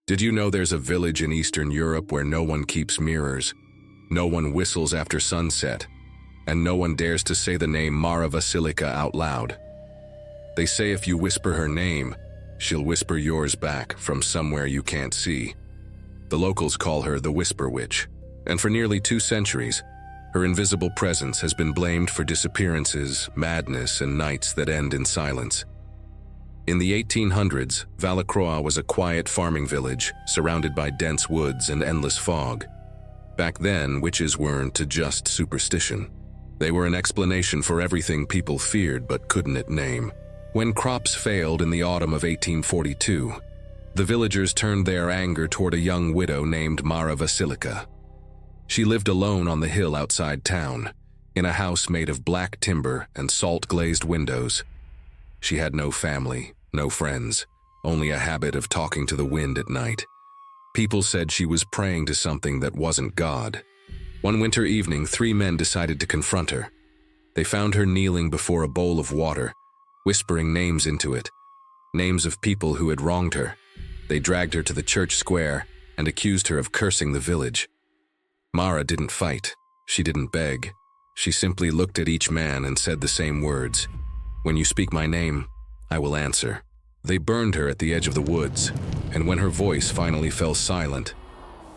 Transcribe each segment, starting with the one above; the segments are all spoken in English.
Did you know there's a village in Eastern Europe where no one keeps mirrors, no one whistles after sunset, and no one dares to say the name Mara Vasilica out loud? They say if you whisper her name, she'll whisper yours back from somewhere you can't see. The locals call her the Whisper Witch, and for nearly 2 centuries, her invisible presence has been blamed for disappearances, madness, and nights that end in silence. In the 1800s, Valecroi was a quiet farming village surrounded by dense woods and endless fog. Back then, witches weren't just superstition. They were an explanation for everything people feared but couldn't name. When crops failed in the autumn of 1842, the villagers turned their anger toward a young widow named Mara Vasilica. She lived alone on the hill outside town, in a house made of black timber and salt-glazed windows. She had no family, no friends, only a habit of talking to the wind at night. People said she was praying to something that wasn't God. One winter evening, 3 men decided to confront her. They found her kneeling before a bowl of water, whispering names into it, names of people who had wronged her. They dragged her to the church square and accused her of cursing the village. Mara didn't fight. She didn't beg. She simply looked at each man and said the same words. "When you speak my name, I will answer." They burned her at the edge of the woods, and when her voice finally fell silent,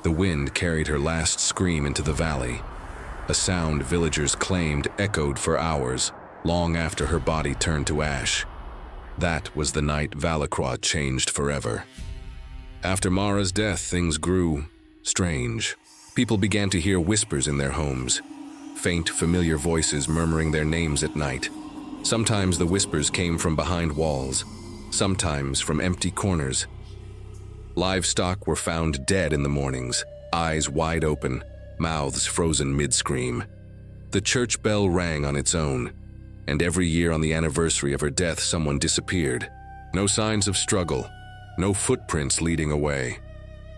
the wind carried her last scream into the valley, a sound villagers claimed echoed for hours, long after her body turned to ash. That was the night Valecroi changed forever. After Mara's death, things grew strange. People began to hear whispers in their homes, faint, familiar voices murmuring their names at night. Sometimes the whispers came from behind walls, sometimes from empty corners. Livestock were found dead in the mornings, eyes wide open, mouths frozen mid-scream. The church bell rang on its own, and every year on the anniversary of her death someone disappeared. No signs of struggle, no footprints leading away,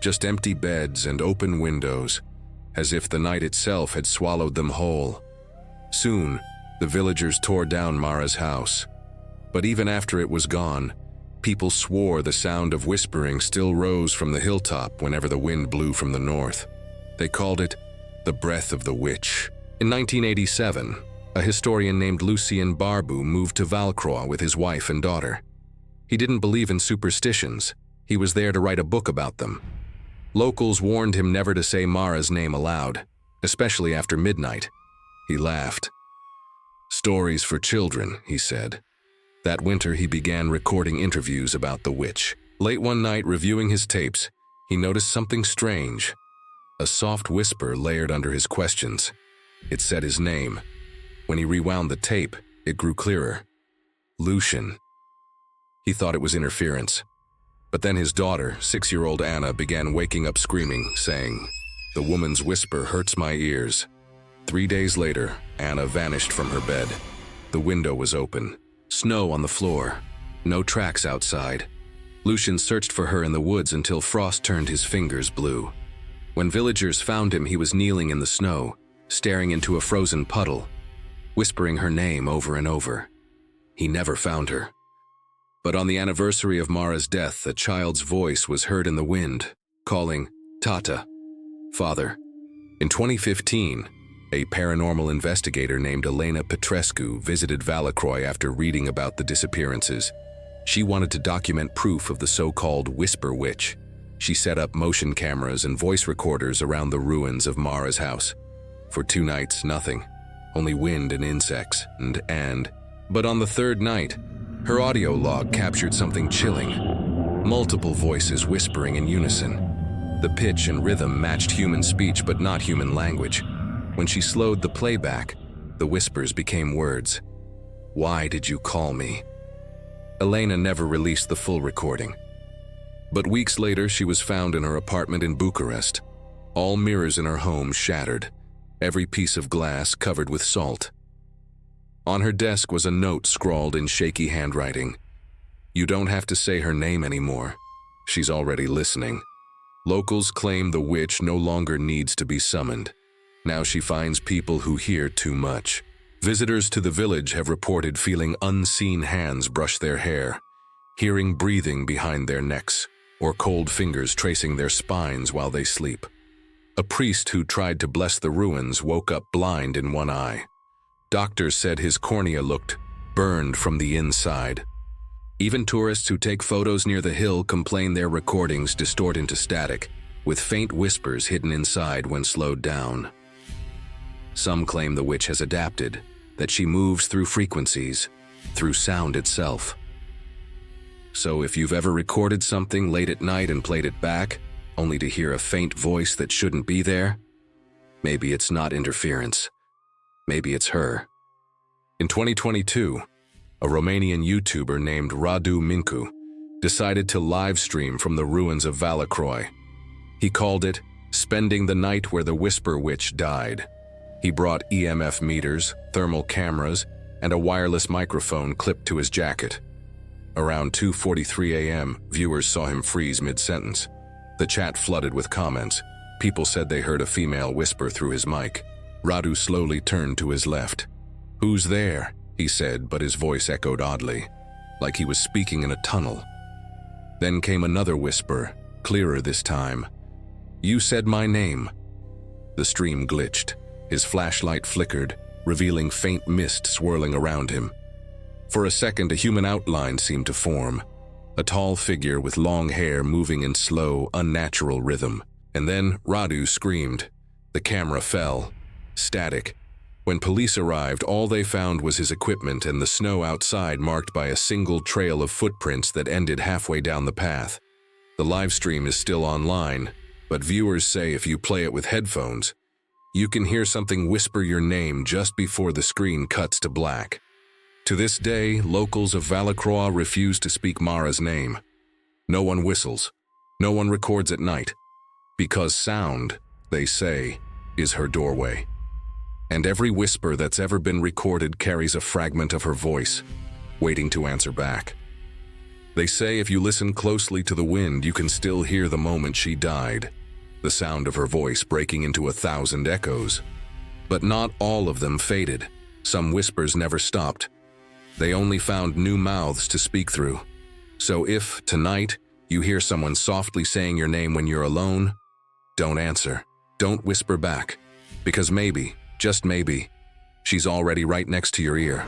just empty beds and open windows, as if the night itself had swallowed them whole. Soon, the villagers tore down Mara's house. But even after it was gone, people swore the sound of whispering still rose from the hilltop whenever the wind blew from the north. They called it the breath of the witch. In 1987, a historian named Lucien Barbu moved to Valecroi with his wife and daughter. He didn't believe in superstitions. He was there to write a book about them. Locals warned him never to say Mara's name aloud, especially after midnight. He laughed. "Stories for children," he said. That winter, he began recording interviews about the witch. Late one night, reviewing his tapes, he noticed something strange. A soft whisper layered under his questions. It said his name. When he rewound the tape, it grew clearer. Lucian. He thought it was interference. But then his daughter, 6-year-old Anna, began waking up screaming, saying, "The woman's whisper hurts my ears." 3 days later, Anna vanished from her bed. The window was open. Snow on the floor. No tracks outside. Lucian searched for her in the woods until frost turned his fingers blue. When villagers found him, he was kneeling in the snow, staring into a frozen puddle, whispering her name over and over. He never found her. But on the anniversary of Mara's death, a child's voice was heard in the wind, calling, "Tata," father. In 2015, a paranormal investigator named Elena Petrescu visited Valecroi after reading about the disappearances. She wanted to document proof of the so-called Whisper Witch. She set up motion cameras and voice recorders around the ruins of Mara's house. For 2 nights, nothing. Only wind and insects, But on the 3rd night, her audio log captured something chilling. Multiple voices whispering in unison. The pitch and rhythm matched human speech but not human language. When she slowed the playback, the whispers became words. "Why did you call me?" Elena never released the full recording. But weeks later, she was found in her apartment in Bucharest. All mirrors in her home shattered, every piece of glass covered with salt. On her desk was a note scrawled in shaky handwriting. "You don't have to say her name anymore. She's already listening." Locals claim the witch no longer needs to be summoned. Now she finds people who hear too much. Visitors to the village have reported feeling unseen hands brush their hair, hearing breathing behind their necks. or cold fingers tracing their spines while they sleep. A priest who tried to bless the ruins woke up blind in one eye. Doctors said his cornea looked burned from the inside. Even tourists who take photos near the hill complain their recordings distort into static, with faint whispers hidden inside when slowed down. Some claim the witch has adapted, that she moves through frequencies, through sound itself. So if you've ever recorded something late at night and played it back, only to hear a faint voice that shouldn't be there, maybe it's not interference. Maybe it's her. In 2022, a Romanian YouTuber named Radu Mincu decided to live stream from the ruins of Valecroi. He called it "Spending the Night Where the Whisper Witch Died." He brought EMF meters, thermal cameras, and a wireless microphone clipped to his jacket. Around 2:43 a.m., viewers saw him freeze mid-sentence. The chat flooded with comments. People said they heard a female whisper through his mic. Radu slowly turned to his left. "Who's there?" he said, but his voice echoed oddly, like he was speaking in a tunnel. Then came another whisper, clearer this time. "You said my name." The stream glitched. His flashlight flickered, revealing faint mist swirling around him. For a second, a human outline seemed to form. A tall figure with long hair moving in slow, unnatural rhythm. And then Radu screamed. The camera fell. Static. When police arrived, all they found was his equipment and the snow outside marked by a single trail of footprints that ended halfway down the path. The live stream is still online, but viewers say if you play it with headphones, you can hear something whisper your name just before the screen cuts to black. To this day, locals of Valecroi refuse to speak Mara's name. No one whistles. No one records at night. Because sound, they say, is her doorway. And every whisper that's ever been recorded carries a fragment of her voice, waiting to answer back. They say if you listen closely to the wind, you can still hear the moment she died, the sound of her voice breaking into 1,000 echoes. But not all of them faded. Some whispers never stopped. They only found new mouths to speak through. So if, tonight, you hear someone softly saying your name when you're alone, don't answer. Don't whisper back. Because maybe, just maybe, she's already right next to your ear.